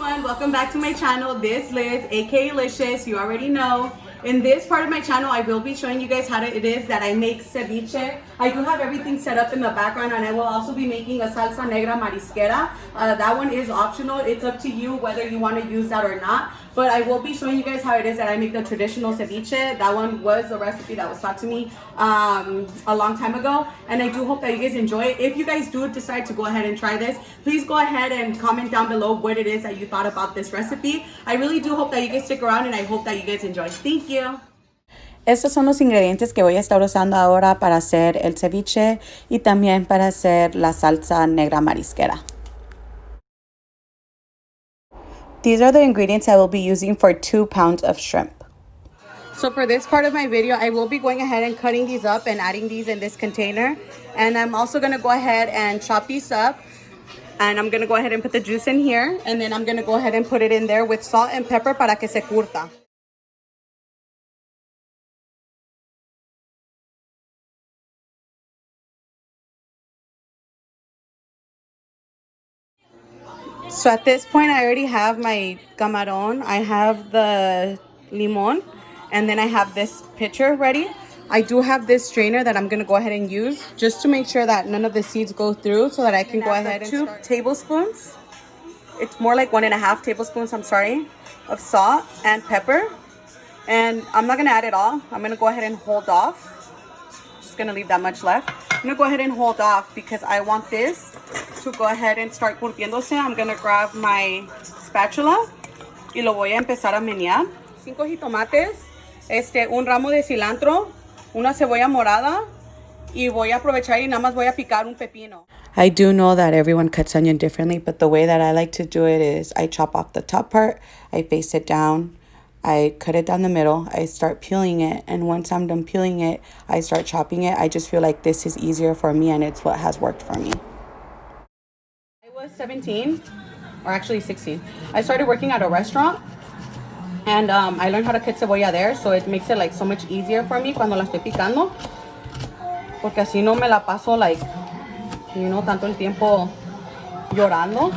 everyone, welcome back to my channel. This Liz, aka Licious, you already know. In this part of my channel, I will be showing you guys how it is that I make ceviche. I do have everything set up in the background, and I will also be making a salsa negra marisquera. That one is optional. It's up to you whether you want to use that or not. But I will be showing you guys how it is that I make the traditional ceviche. That one was a recipe that was taught to me a long time ago, and I do hope that you guys enjoy it. If you guys do decide to go ahead and try this, please go ahead and comment down below what it is that you thought about this recipe. I really do hope that you guys stick around, and I hope that you guys enjoy. Thank you. Estos son los ingredientes que voy a estar usando ahora para hacer el ceviche y también para hacer la salsa negra marisquera. These are the ingredients I will be using for 2 pounds of shrimp. So for this part of my video, I will be going ahead and cutting these up and adding these in this container. And I'm also going to go ahead and chop these up. And I'm going to go ahead and put the juice in here. And then I'm going to go ahead and put it in there with salt and pepper para que se curta. So at this point, I already have my camarón, I have the limon, and then I have this pitcher ready. I do have this strainer that I'm going to go ahead and use just to make sure that none of the seeds go through, so that I can go ahead and 2 tablespoons. It's more like 1.5 tablespoons, I'm sorry, of salt and pepper. And I'm not going to add it all. I'm going to go ahead and hold off. Just going to leave that much left. I'm going to go ahead and hold off because I want this to go ahead and start curtiéndose. I'm going to grab my spatula y lo voy a empezar a menear. 5 jitomates, un ramo de cilantro, una cebolla morada, y voy a aprovechar y nada más voy a picar un pepino. I do know that everyone cuts onion differently, but the way that I like to do it is I chop off the top part, I face it down, I cut it down the middle, I start peeling it, and once I'm done peeling it, I start chopping it. I just feel like this is easier for me, and it's what has worked for me. I was 17, or actually 16. I started working at a restaurant, and I learned how to cut cebolla there, so it makes it like so much easier for me cuando la estoy picando, porque así no me la paso like, you know, tanto el tiempo llorando.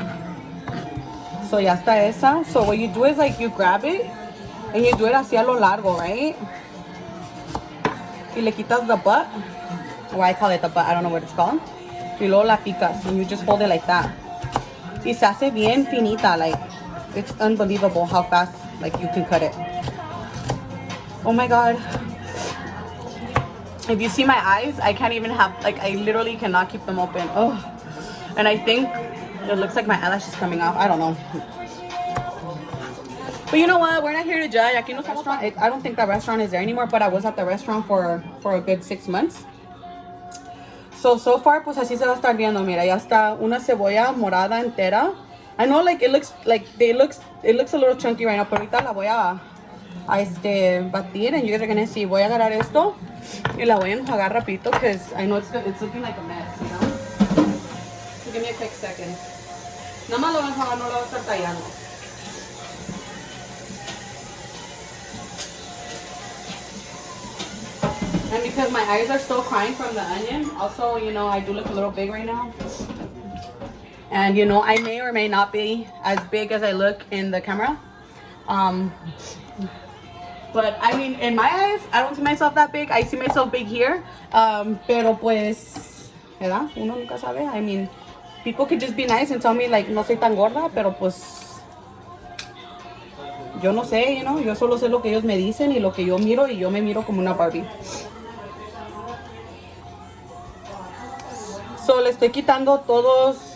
So ya está esa. So what you do is like you grab it and you do it así a lo largo, right? Y le quitas the butt, or I call it the butt, I don't know what it's called. Y luego la picas and you just hold it like that. Y se hace bien finita, like it's unbelievable how fast like you can cut it. Oh my god. If you see my eyes, I can't even have, like, I literally cannot keep them open. Oh, and I think it looks like my eyelash is coming off. I don't know. But you know what? We're not here to judge. Aquí no estamos. I don't think that restaurant is there anymore, but I was at the restaurant for a good 6 months. So far, pues así se va a estar viendo. Mira, ya está una cebolla morada entera. I know, like, it looks a little chunky right now, pero ahorita la voy a batir, and you guys are gonna see. Voy a agarrar esto y la voy a enjuagar rapidito because I know it's looking like a mess, you know. So give me a quick second. Nada más lo voy a enjuagar, no lo voy a estar tallando. And because my eyes are still crying from the onion, also, you know, I do look a little big right now. And, you know, I may or may not be as big as I look in the camera. But, I mean, in my eyes, I don't see myself that big. I see myself big here. Pero, pues, ¿verdad? Uno nunca sabe. I mean, people could just be nice and tell me, like, no soy tan gorda, pero, pues, yo no sé, you know. Yo solo sé lo que ellos me dicen y lo que yo miro, y yo me miro como una Barbie. So, le estoy quitando todos.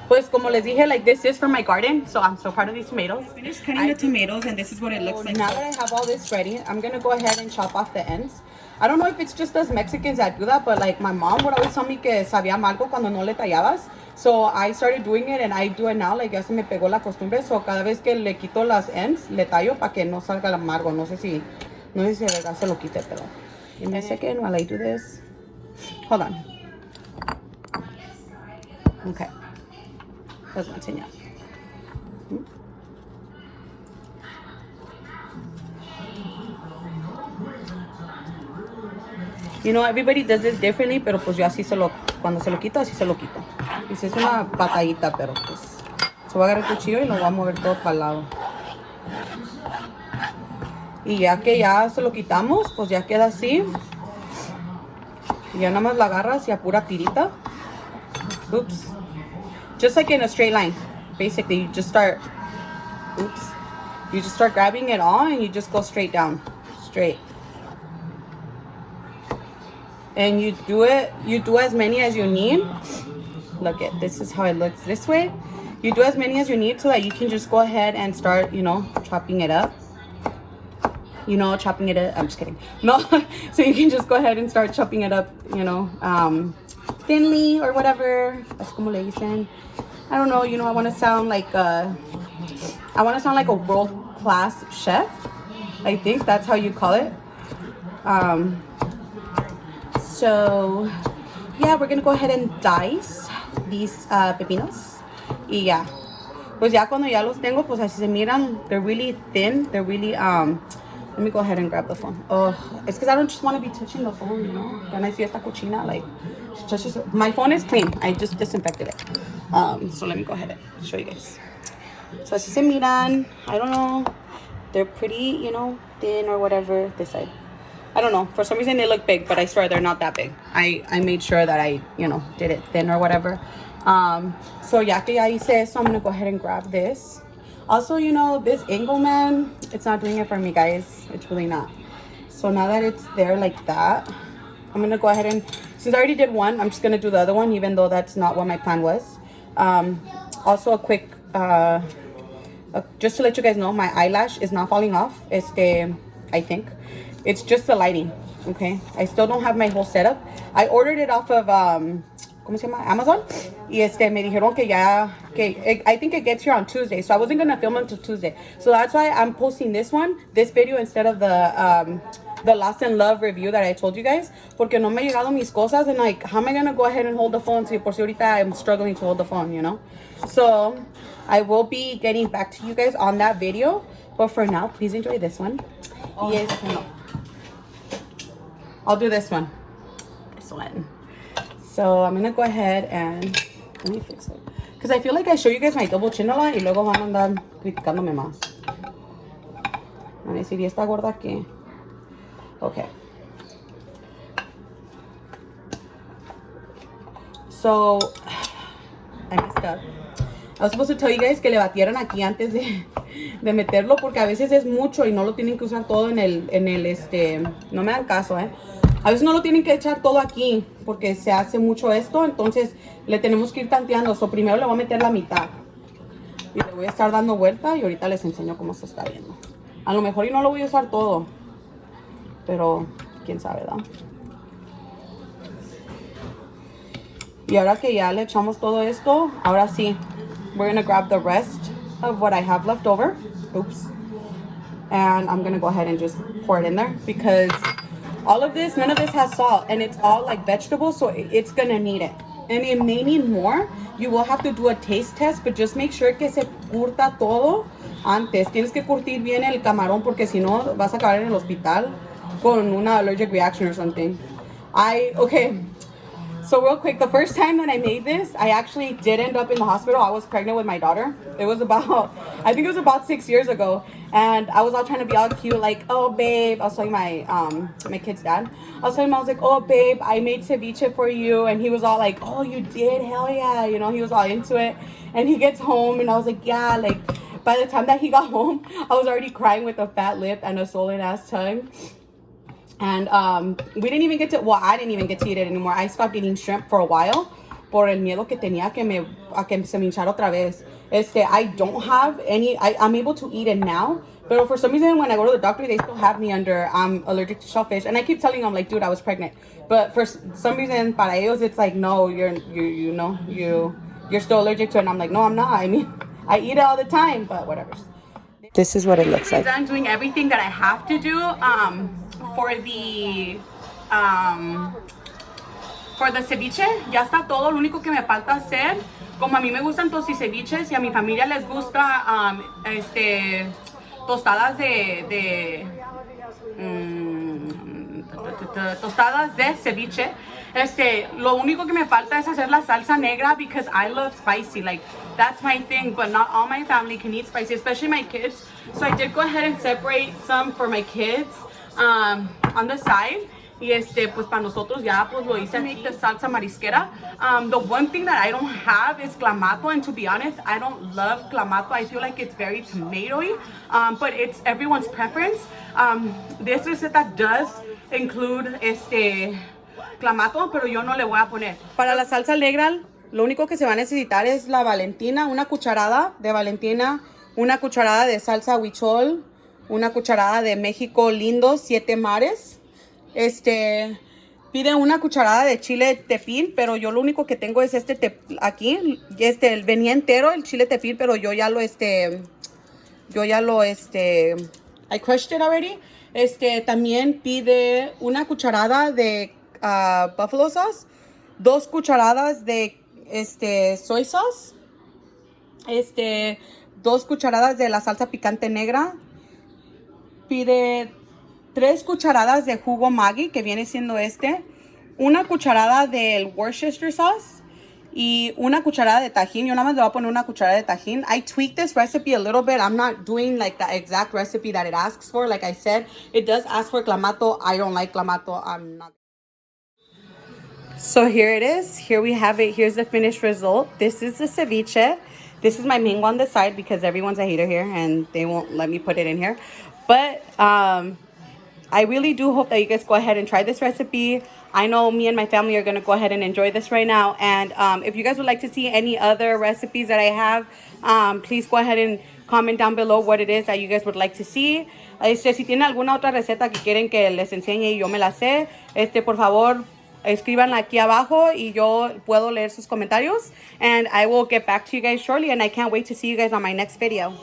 Pues como les dije, like, this is from my garden, so I'm so proud of these tomatoes. I finished cutting the tomatoes, and this is what it looks like. Now that I have all this ready, I'm gonna go ahead and chop off the ends. I don't know if it's just us Mexicans that do that, but like my mom would always tell me que sabía amargo cuando no le tallabas. So I started doing it, and I do it now. Like, ya se me pegó la costumbre. So cada vez que le quito las ends, le tallo para que no salga el amargo. No sé si de verdad se lo quite, pero give me a second while I do this. Hold on. Okay. Les voy a enseñar. You know, everybody does this differently, pero pues yo así cuando se lo quito, así se lo quito. Y si es una batallita, pero pues So voy a agarrar el cuchillo y lo voy a mover todo para el lado. Y ya que ya se lo quitamos, pues ya queda así. Y ya nada más la agarras y a pura tirita. Oops. Just like in a straight line. Basically, you just start, oops. You just start grabbing it all and you just go straight down. Straight. And you do as many as you need. Look at, this is how it looks this way. You do as many as you need so that you can just go ahead and start, chopping it up. Chopping it up. I'm just kidding. No, so you can just go ahead and start chopping it up, thinly or whatever. Así como le dicen. I don't know, I want to sound like a world-class chef. I think that's how you call it. So yeah, we're gonna go ahead and dice these pepinos. Y ya, pues ya cuando ya los tengo, pues así se miran. They're really thin. They're really let me go ahead and grab the phone. Oh, it's because I don't just want to be touching the phone, When I see esta cochina, like, she touches. My phone is clean. I just disinfected it. So let me go ahead and show you guys. So así se miran. I don't know. They're pretty, thin or whatever. This side. I don't know. For some reason they look big, but I swear they're not that big. I made sure that I, did it thin or whatever. So ya que ya hice eso, I'm gonna go ahead and grab this. Also, this angle, man, it's not doing it for me, guys. It's really not. So now that it's there like that, I'm gonna go ahead and, since I already did one, I'm just gonna do the other one, even though that's not what my plan was. Also a quick, just to let you guys know, my eyelash is not falling off. I think. It's just the lighting, okay? I still don't have my whole setup. I ordered it off of, ¿cómo se llama? Amazon. Y me dijeron que I think it gets here on Tuesday. So I wasn't going to film until Tuesday. So that's why I'm posting this video instead of the Lost in Love review that I told you guys. Porque no me ha llegado mis cosas. And like, how am I going to go ahead and hold the phone? Si por si ahorita I'm struggling to hold the phone, So I will be getting back to you guys on that video. But for now, please enjoy this one. Oh, yes. No. I'll do this one. This one. So I'm gonna go ahead and let me fix it. Because I feel like I show you guys my double chin a lot y luego van a andar criticándome más. Van a decir, ¿y esta gorda qué? Okay. So, I messed up. I was supposed to tell you guys que le batieran aquí antes de meterlo porque a veces es mucho y no lo tienen que usar todo en el no me dan caso, A veces no lo tienen que echar todo aquí porque se hace mucho esto, entonces le tenemos que ir tanteando. So, primero le voy a meter la mitad y le voy a estar dando vuelta y ahorita les enseño cómo se está viendo. A lo mejor y no lo voy a usar todo, pero quién sabe, ¿verdad? Y ahora que ya le echamos todo esto, ahora sí, we're gonna grab the rest of what I have left over. Oops. And I'm gonna go ahead and just pour it in there because all of this, none of this has salt and it's all like vegetables, so it's gonna need it. And it may need more. You will have to do a taste test, but just make sure que se curta todo antes. Tienes que curtir bien el camarón porque si no vas a acabar en el hospital con una allergic reaction or something. Okay. So real quick, the first time that I made this, I actually did end up in the hospital. I was pregnant with my daughter. It was I think it was about 6 years ago. And I was all trying to be all cute, like, oh, babe. I was telling my kid's dad. I was like, oh, babe, I made ceviche for you. And he was all like, oh, you did? Hell yeah. He was all into it. And he gets home and I was like, yeah, like, by the time that he got home, I was already crying with a fat lip and a swollen ass tongue. And we didn't even get to, I didn't even get to eat it anymore. I stopped eating shrimp for a while por el miedo que tenía a que se me hinchara otra vez. I don't have any, I'm able to eat it now. But for some reason, when I go to the doctor, they still have me under, I'm allergic to shellfish. And I keep telling them, like, dude, I was pregnant. But for some reason, para ellos, it's like, no, you're still allergic to it. And I'm like, no, I'm not. I mean, I eat it all the time, but whatever. This is what it looks like. I'm doing everything that I have to do for the ceviche. Ya está todo. Lo único que me falta hacer, como a mí me gustan ceviches y a mi familia les gusta tostadas de tostadas de ceviche. Lo único que me falta es hacer la salsa negra because I love spicy. Like, that's my thing, but not all my family can eat spicy, especially my kids. So I did go ahead and separate some for my kids on the side. Y pues para nosotros ya pues lo hice. I make the salsa marisquera. The one thing that I don't have is clamato, and to be honest, I don't love clamato. I feel like it's very tomatoey, but it's everyone's preference. This receta does include clamato, pero yo no le voy a poner. Para la salsa negra, lo único que se va a necesitar es la Valentina, una cucharada de Valentina, una cucharada de salsa huichol, una cucharada de México lindo, 7 mares. Pide una cucharada de chile tepín, pero yo lo único que tengo es aquí. Venía entero el chile tepín, pero yo ya lo I crushed it already. También pide una cucharada de buffalo sauce, 2 cucharadas de soy sauce, 2 cucharadas de la salsa picante negra. Pide 3 cucharadas de jugo Maggi, que viene siendo una cucharada del Worcestershire sauce y una cucharada de tajín. Yo nada más le voy a poner una cucharada de tajín. I tweaked this recipe a little bit. I'm not doing like the exact recipe that it asks for. Like I said, it does ask for clamato. I don't like clamato. I'm not. So here it is. Here we have it. Here's the finished result. This is the ceviche. This is my mango on the side because everyone's a hater here and they won't let me put it in here. But I really do hope that you guys go ahead and try this recipe. I know me and my family are going to go ahead and enjoy this right now. And if you guys would like to see any other recipes that I have, please go ahead and comment down below what it is that you guys would like to see. Si tienen alguna otra receta que quieren que les enseñe y yo me la sé, por favor, escríbanla aquí abajo y yo puedo leer sus comentarios. And I will get back to you guys shortly. And I can't wait to see you guys on my next video.